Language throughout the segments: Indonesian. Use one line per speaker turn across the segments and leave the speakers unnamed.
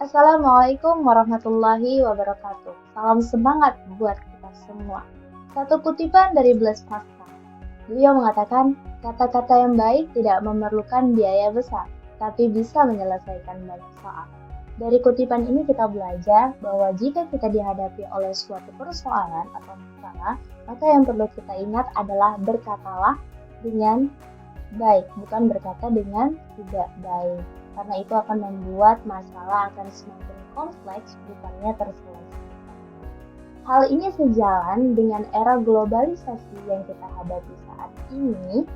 Assalamualaikum warahmatullahi wabarakatuh. Salam semangat buat kita semua. Satu kutipan dari Blaise Pascal. Beliau mengatakan, kata-kata yang baik tidak memerlukan biaya besar, tapi bisa menyelesaikan banyak soal. Dari kutipan ini kita belajar bahwa jika kita dihadapi oleh suatu persoalan atau masalah, maka yang perlu kita ingat adalah berkatalah dengan baik, bukan berkata dengan tidak baik. Karena itu akan membuat masalah akan semakin kompleks, bukannya terselesaikan. Hal ini sejalan dengan era globalisasi yang kita hadapi saat ini,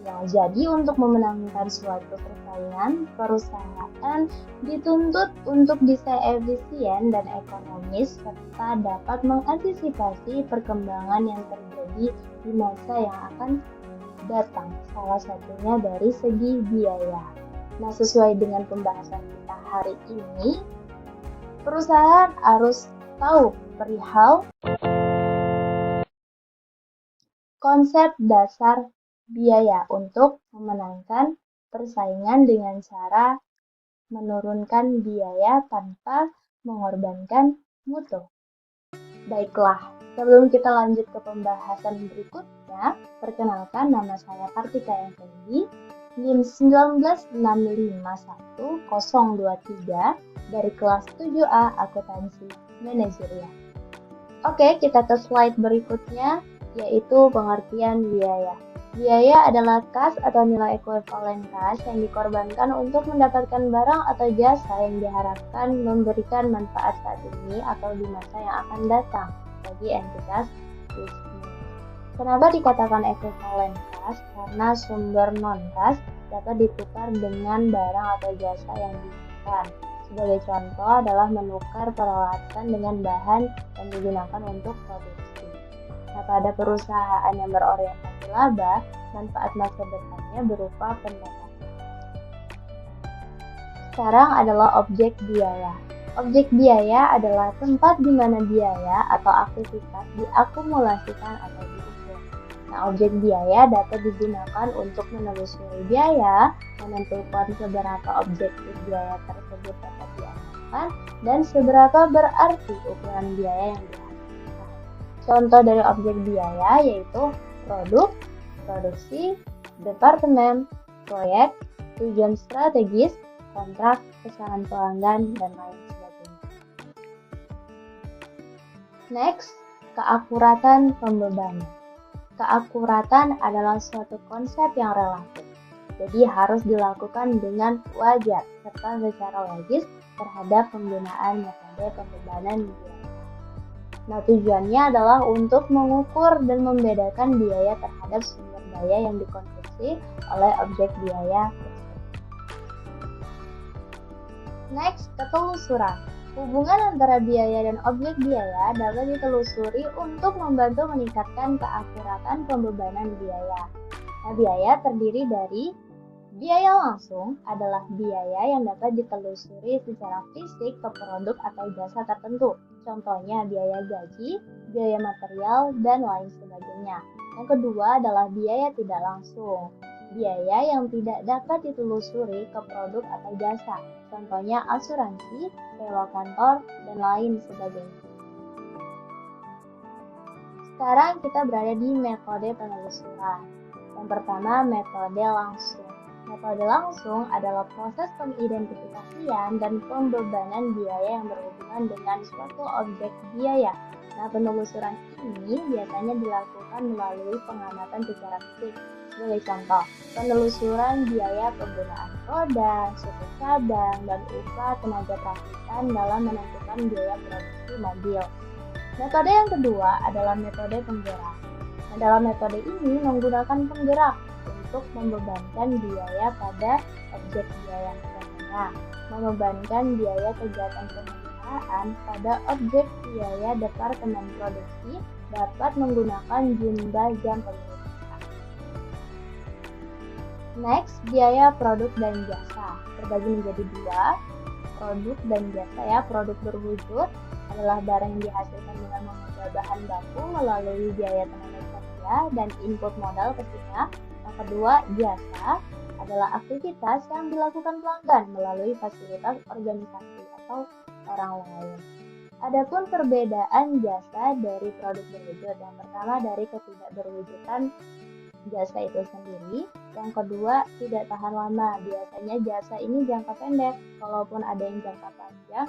yang jadi untuk memenangkan suatu persaingan, perusahaan dituntut untuk bisa efisien dan ekonomis serta dapat mengantisipasi perkembangan yang terjadi di masa yang akan datang, salah satunya dari segi biaya. Nah, sesuai dengan pembahasan kita hari ini, perusahaan harus tahu perihal konsep dasar biaya untuk memenangkan persaingan dengan cara menurunkan biaya tanpa mengorbankan mutu. Baiklah, sebelum kita lanjut ke pembahasan berikutnya, perkenalkan nama saya Kartika Effendi, NIM 19651-023 dari kelas 7A Akuntansi Manajerial. Oke, kita ke slide berikutnya, yaitu pengertian biaya. Biaya adalah kas atau nilai ekuivalen kas yang dikorbankan untuk mendapatkan barang atau jasa yang diharapkan memberikan manfaat saat ini atau di masa yang akan datang bagi entitas bisnis. Kenapa dikatakan ekuivalen kas? Karena sumber non-kas dapat ditukar dengan barang atau jasa yang digunakan. Sebagai contoh adalah menukar peralatan dengan bahan yang digunakan untuk produksi. Nah, pada perusahaan yang berorientasi laba, manfaat masa depannya berupa pendapatan. Sekarang adalah objek biaya. Objek biaya adalah tempat di mana biaya atau aktivitas diakumulasikan atau diukur. Nah, objek biaya dapat digunakan untuk menelusuri biaya, menentukan seberapa objektif biaya tersebut dapat diamalkan, dan seberapa berarti ukuran biaya yang dihasilkan. Contoh dari objek biaya yaitu produk, produksi, departemen, proyek, tujuan strategis, kontrak, pesanan pelanggan, dan lain sebagainya. Next, keakuratan pembebanan. Keakuratan adalah suatu konsep yang relatif, jadi harus dilakukan dengan wajar serta secara logis terhadap penggunaan metode pembebanan biaya. Nah, tujuannya adalah untuk mengukur dan membedakan biaya terhadap sumber daya yang dikonsumsi oleh objek biaya tersebut. Next, ketelusuran. Hubungan antara biaya dan objek biaya dapat ditelusuri untuk membantu meningkatkan keakuratan pembebanan biaya. Nah, biaya terdiri dari biaya langsung adalah biaya yang dapat ditelusuri secara fisik ke produk atau jasa tertentu. Contohnya biaya gaji, biaya material, dan lain sebagainya. Yang kedua adalah biaya tidak langsung. Biaya yang tidak dapat ditelusuri ke produk atau jasa. Contohnya asuransi, sewa kantor, dan lain sebagainya. Sekarang kita berada di metode penelusuran. Yang pertama, metode langsung. Metode langsung adalah proses pengidentifikasian dan pembebanan biaya yang berhubungan dengan suatu objek biaya. Nah, penelusuran ini biasanya dilakukan melalui pengamatan secara fisik. Sebagai contoh, penelusuran biaya penggunaan roda, suku cadang, dan upah tenaga perakitan dalam menentukan biaya produksi mobil. Metode yang kedua adalah metode penggerak. Nah, dalam metode ini menggunakan penggerak untuk membebankan biaya pada objek biaya. Contohnya, membebankan biaya kegiatan pemeliharaan pada objek biaya departemen produksi dapat menggunakan jumlah jam pemeliharaan. Next, biaya produk dan jasa. Terbagi menjadi dua, produk dan jasa ya. Produk berwujud adalah barang yang dihasilkan dengan mengubah bahan baku melalui biaya tenaga kerja dan input modal pastinya. Yang kedua, jasa adalah aktivitas yang dilakukan pelanggan melalui fasilitas organisasi atau orang lain. Adapun perbedaan jasa dari produk berwujud, yang pertama dari ketidakberwujudan jasa itu sendiri, yang kedua tidak tahan lama. Biasanya jasa ini jangka pendek, kalaupun ada yang jangka panjang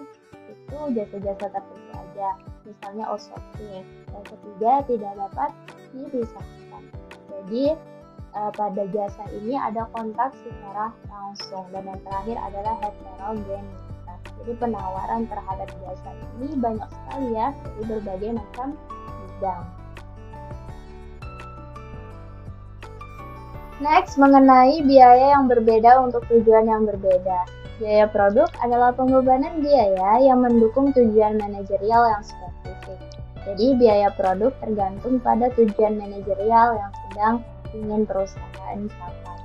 itu jasa-jasa tertentu aja, misalnya outsourcing. Yang ketiga tidak dapat dipisahkan. Jadi pada jasa ini ada kontak secara langsung, dan yang terakhir adalah heterogenitas. Jadi penawaran terhadap jasa ini banyak sekali ya, dari berbagai macam bidang. Next, mengenai biaya yang berbeda untuk tujuan yang berbeda. Biaya produk adalah pembebanan biaya yang mendukung tujuan manajerial yang spesifik. Jadi biaya produk tergantung pada tujuan manajerial yang sedang ingin perusahaan capai.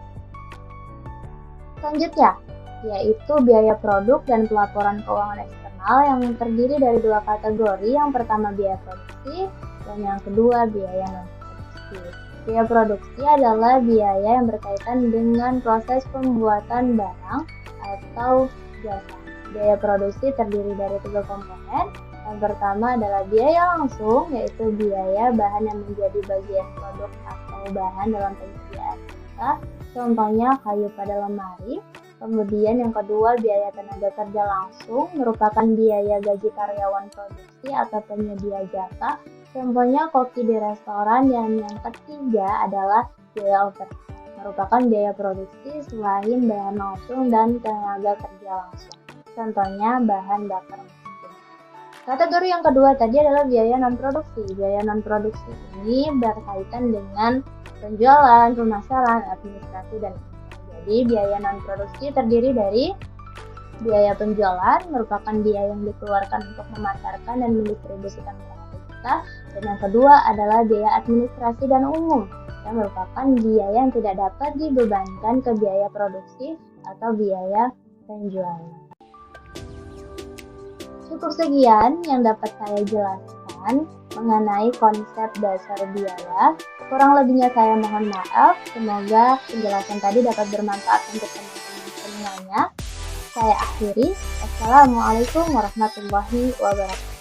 Selanjutnya, yaitu biaya produk dan pelaporan keuangan eksternal yang terdiri dari dua kategori. Yang pertama biaya produksi dan yang kedua biaya non-produksi. Biaya produksi adalah biaya yang berkaitan dengan proses pembuatan barang atau jasa. Biaya produksi terdiri dari tiga komponen. Yang pertama adalah biaya langsung, yaitu biaya bahan yang menjadi bagian produk atau bahan dalam penyediaan jasa, contohnya kayu pada lemari. Kemudian yang kedua biaya tenaga kerja langsung, merupakan biaya gaji karyawan produksi atau penyedia jasa, contohnya koki di restoran. Dan yang ketiga adalah biaya overhead, merupakan biaya produksi selain bahan langsung dan tenaga kerja langsung, contohnya bahan bakar mesin. Kategori yang kedua tadi adalah biaya non-produksi. Biaya non-produksi ini berkaitan dengan penjualan, pemasaran, administrasi, dan jadi biaya non-produksi terdiri dari biaya penjualan, merupakan biaya yang dikeluarkan untuk memasarkan dan mendistribusikan barang kita. Dan yang kedua adalah biaya administrasi dan umum, yang merupakan biaya yang tidak dapat dibebankan ke biaya produksi atau biaya penjualan. Cukup sekian yang dapat saya jelaskan mengenai konsep dasar biaya. Kurang lebihnya saya mohon maaf. Semoga penjelasan tadi dapat bermanfaat untuk teman-teman semuanya. Saya akhiri. Wassalamualaikum warahmatullahi wabarakatuh.